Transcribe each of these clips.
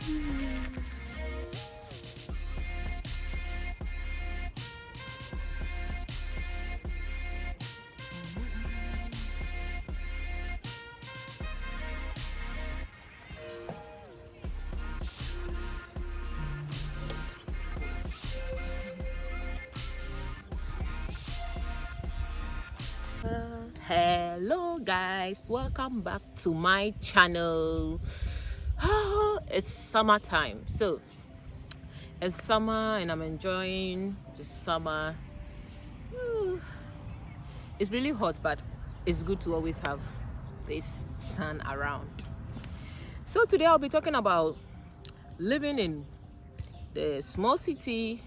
Hello guys, welcome back to my channel. It's summertime, so it's summer and I'm enjoying the summer. Whew. It's really hot, but it's good to always have this sun around. So today I'll be talking about living in the small city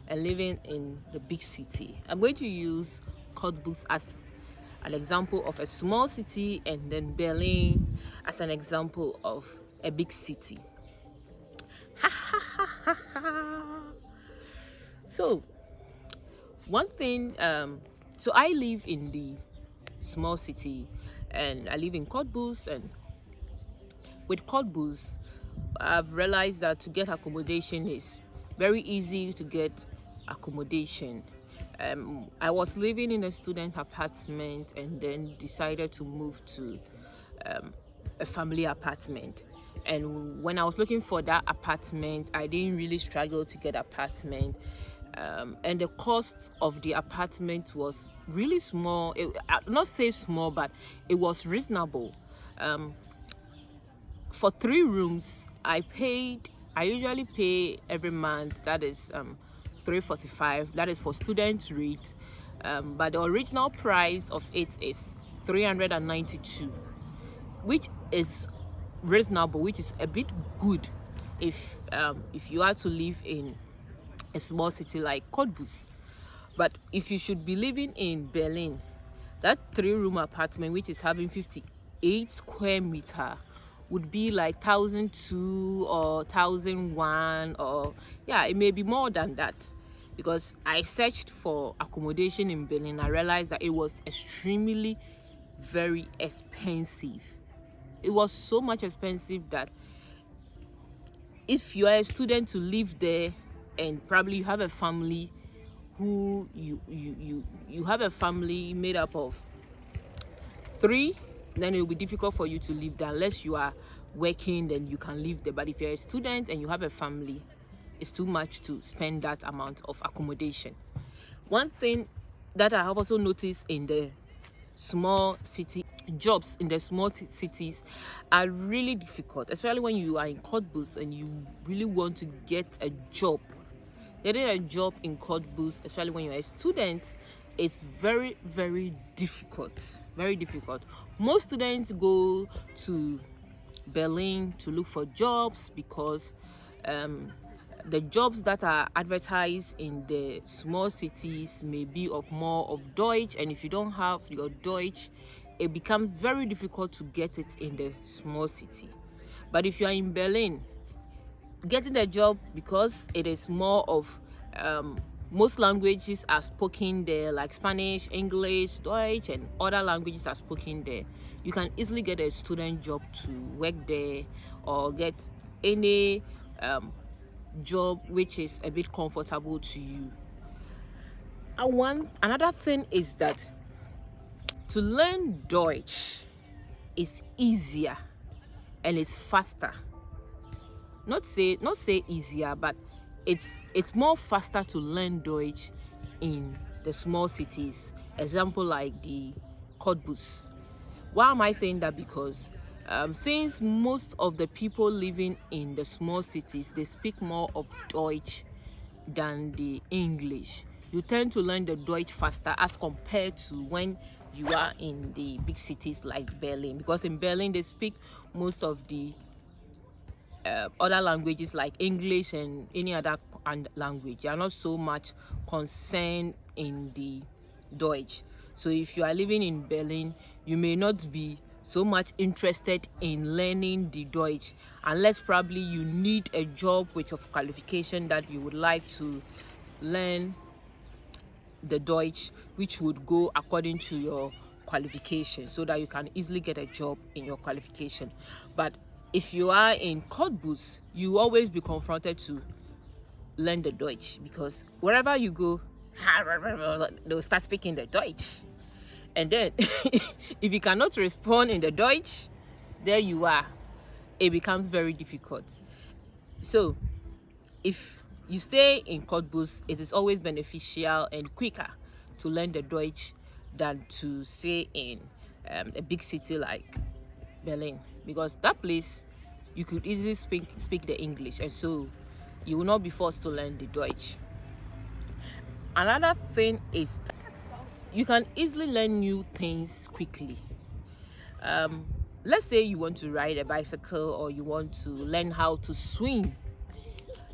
and living in the big city. I'm going to use Cottbus as an example of a small city, and then Berlin as an example of a big city. So one thing, so I live in the small city and I live in Cottbus, and with Cottbus I've realized that to get accommodation is very easy to get accommodation. I was living in a student apartment and then decided to move to a family apartment. And when I was looking for that apartment, I didn't really struggle to get apartment. And the cost of the apartment was really small. Not say small, but it was reasonable. For 3 rooms, I usually pay every month, that is 345, that is for student rate, but the original price of it is 392, which is reasonable, which is a bit good if you are to live in a small city like Cottbus. But if you should be living in Berlin, that 3-room apartment, which is having 58 square meter, would be like 1,002 or 1,001, or yeah, it may be more than that. Because I searched for accommodation in Berlin, I realized that it was extremely very expensive. It was so much expensive that if you are a student to live there, and probably you have a family who you have a family made up of 3, then it will be difficult for you to live there. Unless you are working, then you can live there. But if you're a student and you have a family, it's too much to spend that amount of accommodation. One thing that I have also noticed in the small city, jobs in the small cities are really difficult, especially when you are in Cottbus and you really want to get a job. Getting a job in Cottbus, especially when you're a student, it's very, very difficult. Very difficult. Most students go to Berlin to look for jobs because the jobs that are advertised in the small cities may be of more of Deutsch, and if you don't have your Deutsch, it becomes very difficult to get it in the small city. But if you are in Berlin, getting a job, because it is more of most languages are spoken there, like Spanish, English, Deutsch, and other languages are spoken there. You can easily get a student job to work there, or get any job which is a bit comfortable to you. Another thing is that to learn Deutsch is easier and it's faster. Not say easier, but it's more faster to learn Deutsch in the small cities. Example like the Cottbus. Why am I saying that? Because since most of the people living in the small cities, they speak more of Deutsch than the English, you tend to learn the Deutsch faster as compared to when you are in the big cities like Berlin. Because in Berlin they speak most of the other languages like English and any other language. They are not so much concerned in the Deutsch. So if you are living in Berlin, you may not be so much interested in learning the Deutsch, unless probably you need a job with your qualification that you would like to learn the Deutsch, which would go according to your qualification, so that you can easily get a job in your qualification. But if you are in Cottbus, you will always be confronted to learn the Deutsch, because wherever you go, they'll start speaking the Deutsch. And then if you cannot respond in the Deutsch, there you are. It becomes very difficult. So if you stay in Cottbus, it is always beneficial and quicker to learn the Deutsch than to stay in a big city like Berlin, because that place you could easily speak the English, and so you will not be forced to learn the Deutsch. Another thing is you can easily learn new things quickly. Let's say you want to ride a bicycle, or you want to learn how to swim.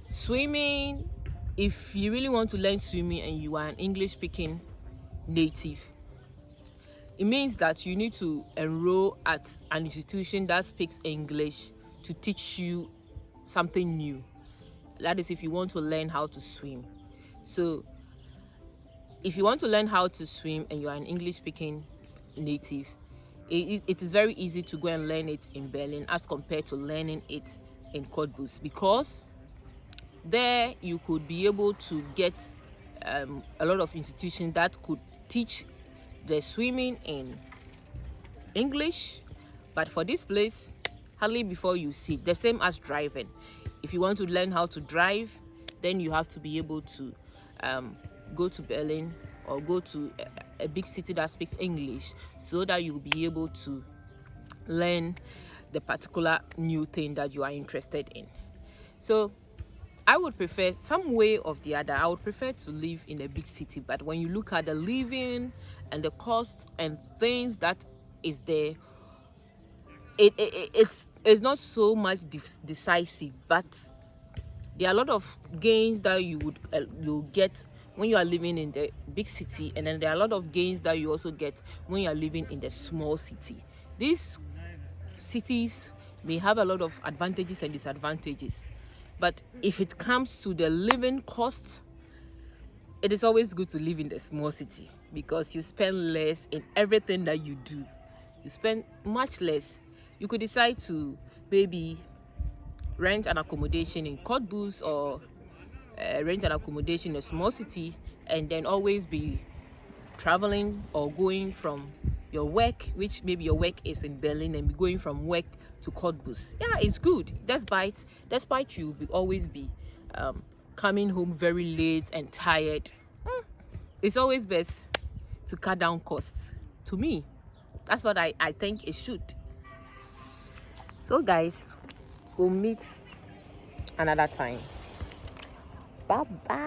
Swimming, if you really want to learn swimming and you are an English speaking native, it means that you need to enroll at an institution that speaks English to teach you something new. That is if you want to learn how to swim. So if you want to learn how to swim and you are an English speaking native, it is very easy to go and learn it in Berlin as compared to learning it in Cottbus, because there you could be able to get a lot of institutions that could teach the swimming in English. But for this place, hardly before you see, the same as driving. If you want to learn how to drive, then you have to be able to go to Berlin or go to a big city that speaks English, so that you'll be able to learn the particular new thing that you are interested in. So I would prefer, some way or the other, I would prefer to live in a big city. But when you look at the living and the cost and things that is there, it's not so much decisive, but there are a lot of gains that you'll get when you are living in the big city, and then there are a lot of gains that you also get when you are living in the small city. These cities may have a lot of advantages and disadvantages, but if it comes to the living cost, it is always good to live in the small city, because you spend less in everything that you do. You spend much less. You could decide to maybe rent an accommodation in Cottbus, or rent an accommodation in a small city, and then always be traveling or going from your work, which maybe your work is in Berlin, and be going from work to Cottbus. Yeah, it's good. Despite you always be coming home very late and tired. It's always best to cut down costs. To me, that's what I think it should. So guys, we'll meet another time. Bye bye.